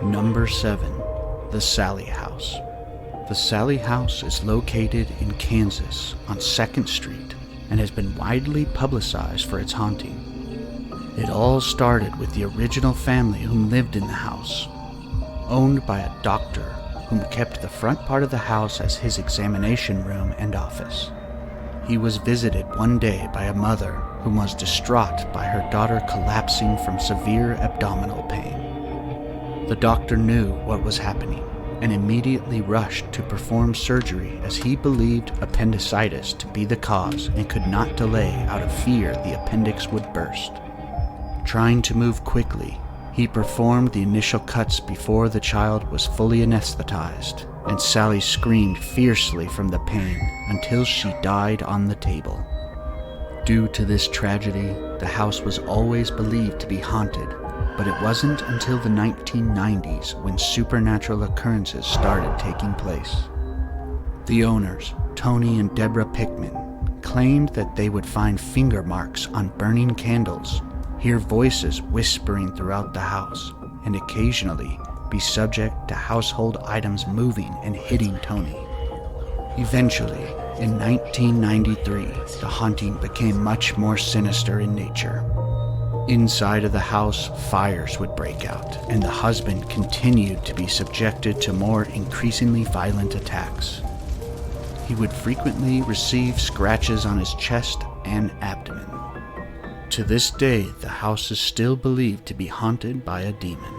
Number 7. The Sallie House. The Sallie House is located in Kansas on 2nd Street and has been widely publicized for its haunting. It all started with the original family whom lived in the house, owned by a doctor whom kept the front part of the house as his examination room and office. He was visited one day by a mother who was distraught by her daughter collapsing from severe abdominal pain. The doctor knew what was happening and immediately rushed to perform surgery as he believed appendicitis to be the cause and could not delay out of fear the appendix would burst. Trying to move quickly, he performed the initial cuts before the child was fully anesthetized, and Sally screamed fiercely from the pain until she died on the table. Due to this tragedy, the house was always believed to be haunted, but it wasn't until the 1990s when supernatural occurrences started taking place. The owners, Tony and Deborah Pickman, claimed that they would find finger marks on burning candles, hear voices whispering throughout the house, and occasionally be subject to household items moving and hitting Tony. Eventually, in 1993, the haunting became much more sinister in nature. Inside of the house, fires would break out, and the husband continued to be subjected to more increasingly violent attacks. He would frequently receive scratches on his chest and abdomen. To this day, the house is still believed to be haunted by a demon.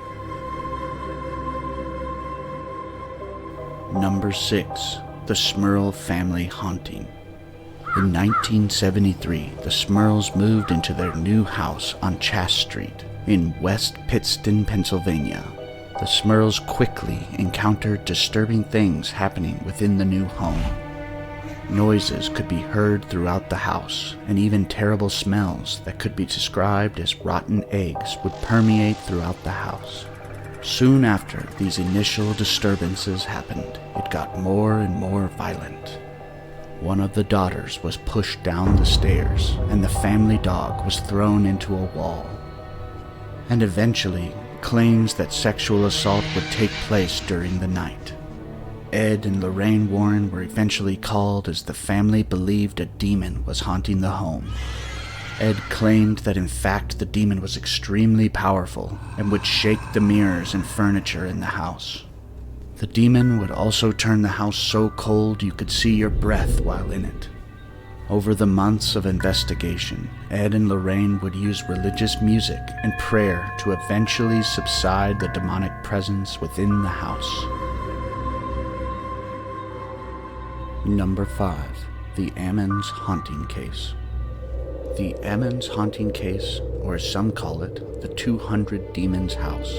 Number 6. The Smirl family haunting. In 1973, the Smirls moved into their new house on Chass Street in West Pittston, Pennsylvania. The Smirls quickly encountered disturbing things happening within the new home. Noises could be heard throughout the house, and even terrible smells that could be described as rotten eggs would permeate throughout the house. Soon after these initial disturbances happened, it got more and more violent. One of the daughters was pushed down the stairs, and the family dog was thrown into a wall. And eventually, claims that sexual assault would take place during the night. Ed and Lorraine Warren were eventually called as the family believed a demon was haunting the home. Ed claimed that in fact the demon was extremely powerful and would shake the mirrors and furniture in the house. The demon would also turn the house so cold you could see your breath while in it. Over the months of investigation, Ed and Lorraine would use religious music and prayer to eventually subside the demonic presence within the house. Number 5. The Ammons Haunting Case. The Ammons Haunting Case, or as some call it, the 200 Demons House,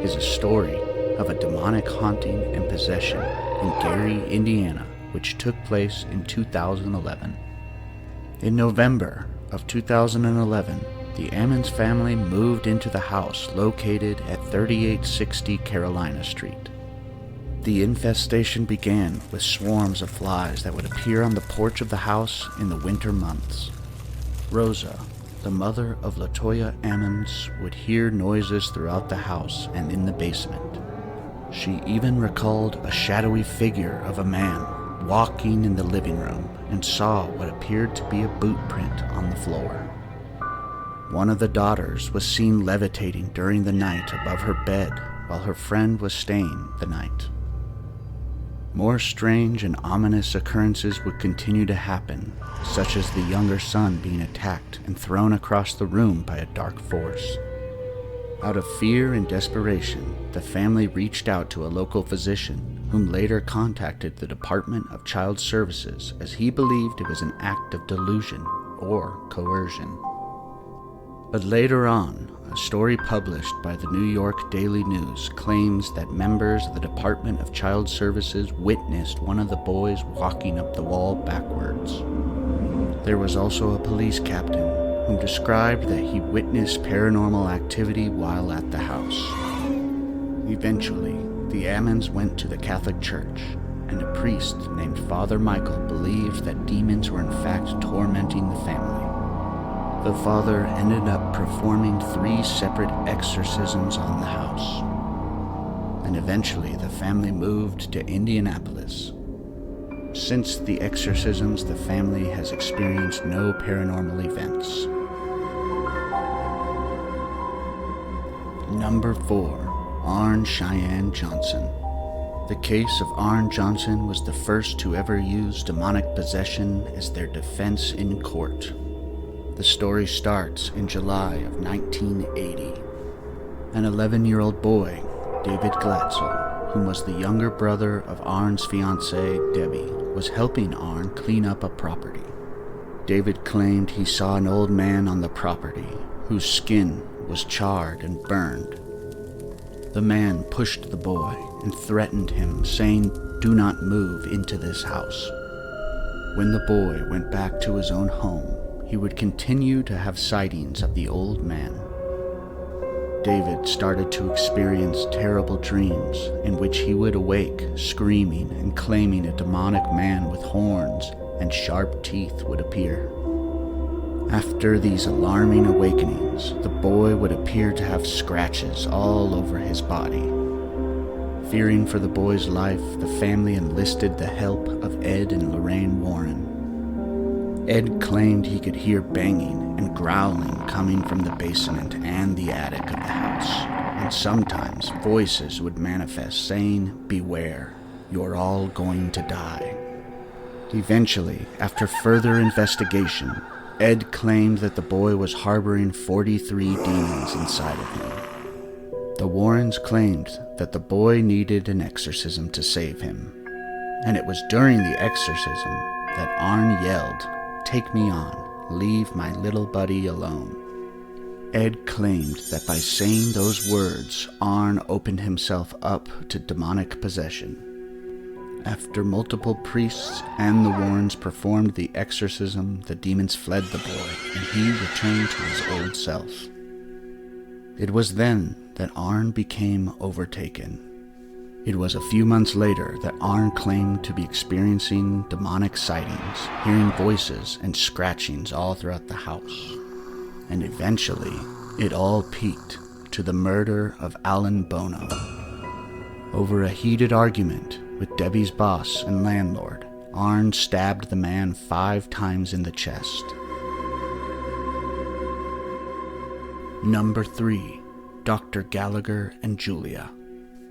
is a story of a demonic haunting and possession in Gary, Indiana, which took place in 2011. In November of 2011, the Ammons family moved into the house located at 3860 Carolina Street. The infestation began with swarms of flies that would appear on the porch of the house in the winter months. Rosa, the mother of LaToya Ammons, would hear noises throughout the house and in the basement. She even recalled a shadowy figure of a man walking in the living room and saw what appeared to be a boot print on the floor. One of the daughters was seen levitating during the night above her bed while her friend was staying the night. More strange and ominous occurrences would continue to happen, such as the younger son being attacked and thrown across the room by a dark force. Out of fear and desperation, the family reached out to a local physician, whom later contacted the Department of Child Services as he believed it was an act of delusion or coercion. But later on, a story published by the New York Daily News claims that members of the Department of Child Services witnessed one of the boys walking up the wall backwards. There was also a police captain who described that he witnessed paranormal activity while at the house. Eventually, the Ammons went to the Catholic Church, and a priest named Father Michael believed that demons were in fact tormenting the family. The father ended up performing 3 separate exorcisms on the house. and eventually the family moved to Indianapolis. Since the exorcisms, the family has experienced no paranormal events. Number 4. Arn Cheyenne Johnson. The case of Arn Johnson was the first to ever use demonic possession as their defense in court. The story starts in July of 1980. An 11-year-old boy, David Glatzel, who was the younger brother of Arn's fiancée, Debbie, was helping Arn clean up a property. David claimed he saw an old man on the property whose skin was charred and burned. The man pushed the boy and threatened him, saying, "Do not move into this house." When the boy went back to his own home, he would continue to have sightings of the old man. David started to experience terrible dreams in which he would awake screaming and claiming a demonic man with horns and sharp teeth would appear. After these alarming awakenings, the boy would appear to have scratches all over his body. Fearing for the boy's life, the family enlisted the help of Ed and Lorraine Warren. Ed claimed he could hear banging and growling coming from the basement and the attic of the house, and sometimes voices would manifest saying, "Beware, you're all going to die." Eventually, after further investigation, Ed claimed that the boy was harboring 43 demons inside of him. The Warrens claimed that the boy needed an exorcism to save him, and it was during the exorcism that Arn yelled, "Take me on, leave my little buddy alone." Ed claimed that by saying those words, Arn opened himself up to demonic possession. After multiple priests and the Warrens performed the exorcism, the demons fled the boy, and he returned to his old self. It was then that Arn became overtaken. It was a few months later that Arn claimed to be experiencing demonic sightings, hearing voices and scratchings all throughout the house. And eventually, it all peaked to the murder of Alan Bono. Over a heated argument with Debbie's boss and landlord, Arn stabbed the man 5 times in the chest. Number 3. Dr. Gallagher and Julia.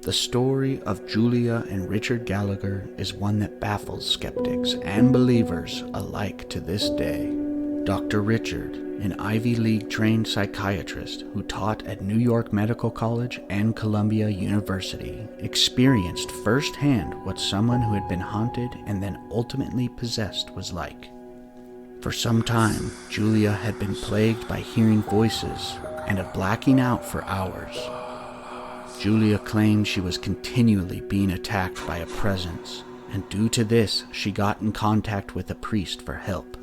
The story of Julia and Richard Gallagher is one that baffles skeptics and believers alike to this day. Dr. Richard, an Ivy League-trained psychiatrist who taught at New York Medical College and Columbia University, experienced firsthand what someone who had been haunted and then ultimately possessed was like. For some time, Julia had been plagued by hearing voices and of blacking out for hours. Julia claimed she was continually being attacked by a presence, and due to this, she got in contact with a priest for help.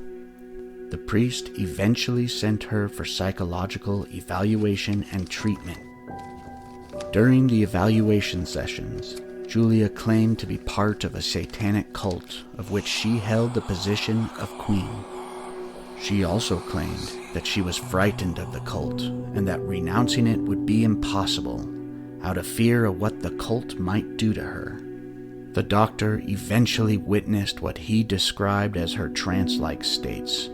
The priest eventually sent her for psychological evaluation and treatment. During the evaluation sessions, Julia claimed to be part of a satanic cult of which she held the position of queen. She also claimed that she was frightened of the cult and that renouncing it would be impossible, out of fear of what the cult might do to her. The doctor eventually witnessed what he described as her trance-like states,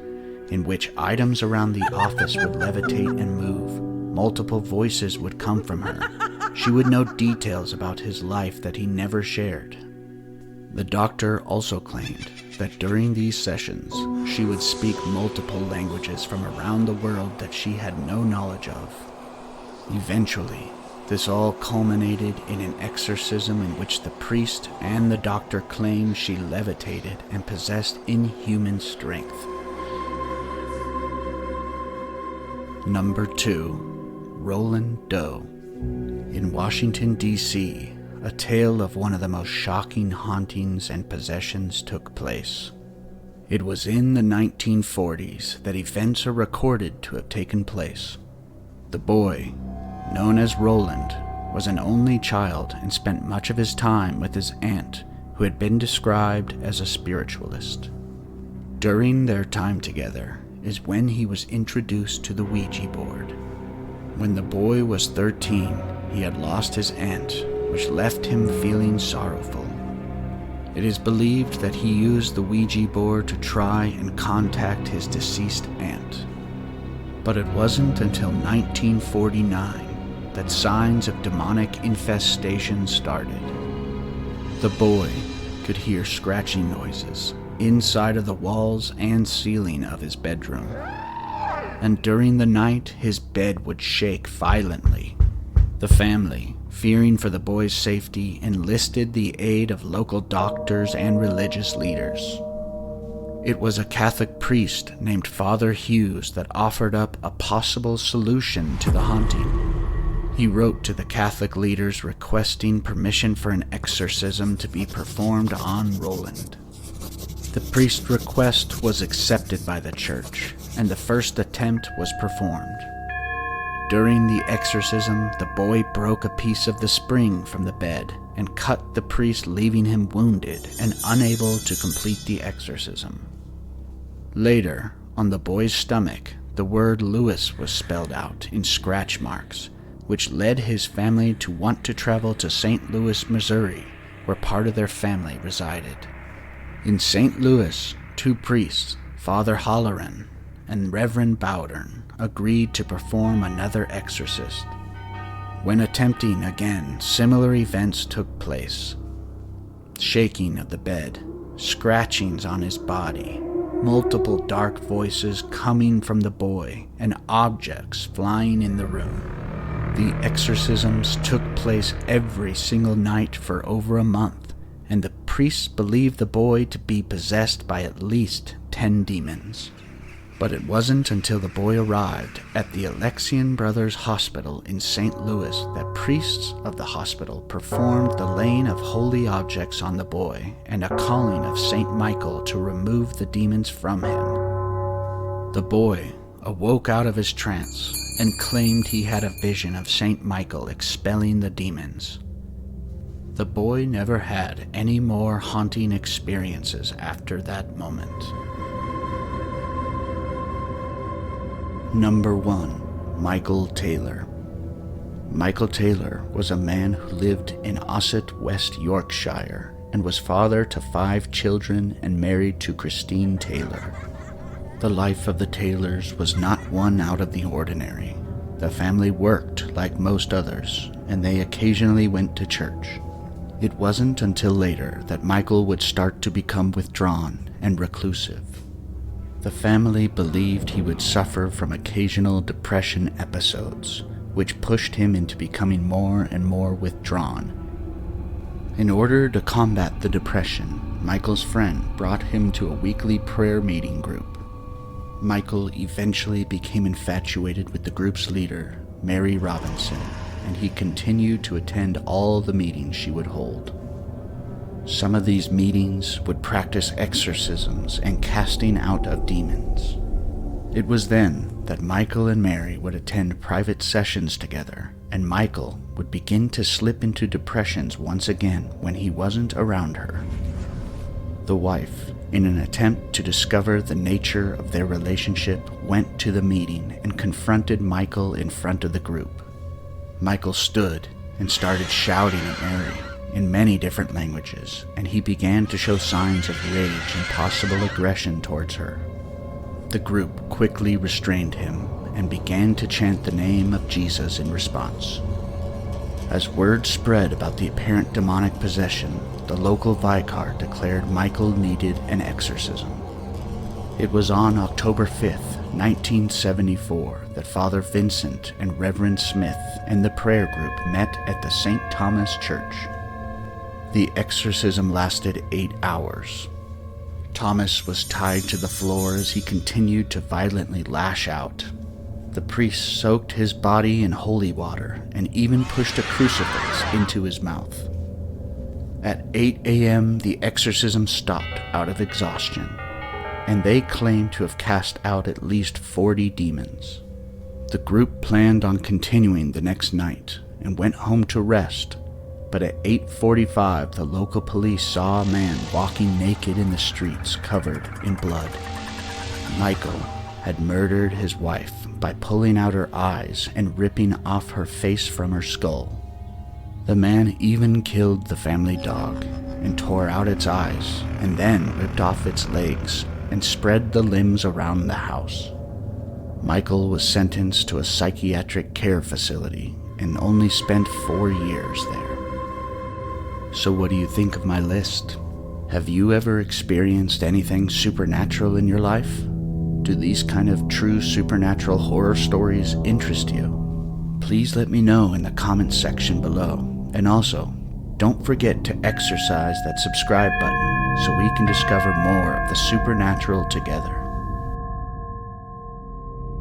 in which items around the office would levitate and move. Multiple voices would come from her. She would know details about his life that he never shared. The doctor also claimed that during these sessions, she would speak multiple languages from around the world that she had no knowledge of. Eventually, this all culminated in an exorcism in which the priest and the doctor claimed she levitated and possessed inhuman strength. Number 2. Roland Doe. In Washington, D.C., a tale of one of the most shocking hauntings and possessions took place. It was in the 1940s that events are recorded to have taken place. The boy, known as Roland, was an only child and spent much of his time with his aunt, who had been described as a spiritualist. During their time together is when he was introduced to the Ouija board. When the boy was 13, he had lost his aunt, which left him feeling sorrowful. It is believed that he used the Ouija board to try and contact his deceased aunt. But it wasn't until 1949 that signs of demonic infestation started. The boy could hear scratching noises inside of the walls and ceiling of his bedroom. And during the night, his bed would shake violently. The family, fearing for the boy's safety, enlisted the aid of local doctors and religious leaders. It was a Catholic priest named Father Hughes that offered up a possible solution to the haunting. He wrote to the Catholic leaders requesting permission for an exorcism to be performed on Roland. The priest's request was accepted by the church, and the first attempt was performed. During the exorcism, the boy broke a piece of the spring from the bed and cut the priest, leaving him wounded and unable to complete the exorcism. Later, on the boy's stomach, the word Louis was spelled out in scratch marks, which led his family to want to travel to St. Louis, Missouri, where part of their family resided. In St. Louis, two priests, Father Halloran and Reverend Bowdern, agreed to perform another exorcist. When attempting again, similar events took place. Shaking of the bed, scratchings on his body, multiple dark voices coming from the boy, and objects flying in the room. The exorcisms took place every single night for over a month, and the priests believed the boy to be possessed by at least 10 demons. But it wasn't until the boy arrived at the Alexian Brothers Hospital in St. Louis that priests of the hospital performed the laying of holy objects on the boy and a calling of St. Michael to remove the demons from him. The boy awoke out of his trance and claimed he had a vision of St. Michael expelling the demons. The boy never had any more haunting experiences after that moment. Number 1. Michael Taylor. Michael Taylor was a man who lived in Ossett, West Yorkshire, and was father to 5 children and married to Christine Taylor. The life of the Taylors was not one out of the ordinary. The family worked like most others, and they occasionally went to church. It wasn't until later that Michael would start to become withdrawn and reclusive. The family believed he would suffer from occasional depression episodes, which pushed him into becoming more and more withdrawn. In order to combat the depression, Michael's friend brought him to a weekly prayer meeting group. Michael eventually became infatuated with the group's leader, Mary Robinson, and he continued to attend all the meetings she would hold. Some of these meetings would practice exorcisms and casting out of demons. It was then that Michael and Mary would attend private sessions together, and Michael would begin to slip into depressions once again when he wasn't around her. The wife, in an attempt to discover the nature of their relationship, went to the meeting and confronted Michael in front of the group. Michael stood and started shouting at Mary in many different languages, and he began to show signs of rage and possible aggression towards her. The group quickly restrained him and began to chant the name of Jesus in response. As word spread about the apparent demonic possession, the local vicar declared Michael needed an exorcism. It was on October 5th, 1974, that Father Vincent and Reverend Smith and the prayer group met at the St. Thomas Church. The exorcism lasted 8 hours. Thomas was tied to the floor as he continued to violently lash out. The priest soaked his body in holy water and even pushed a crucifix into his mouth. At 8 a.m., the exorcism stopped out of exhaustion, and they claimed to have cast out at least 40 demons. The group planned on continuing the next night and went home to rest. But at 8:45, the local police saw a man walking naked in the streets covered in blood. Michael had murdered his wife by pulling out her eyes and ripping off her face from her skull. The man even killed the family dog and tore out its eyes and then ripped off its legs and spread the limbs around the house. Michael was sentenced to a psychiatric care facility and only spent 4 years there. So what do you think of my list? Have you ever experienced anything supernatural in your life? Do these kind of true supernatural horror stories interest you? Please let me know in the comments section below. And also, don't forget to exercise that subscribe button so we can discover more of the supernatural together.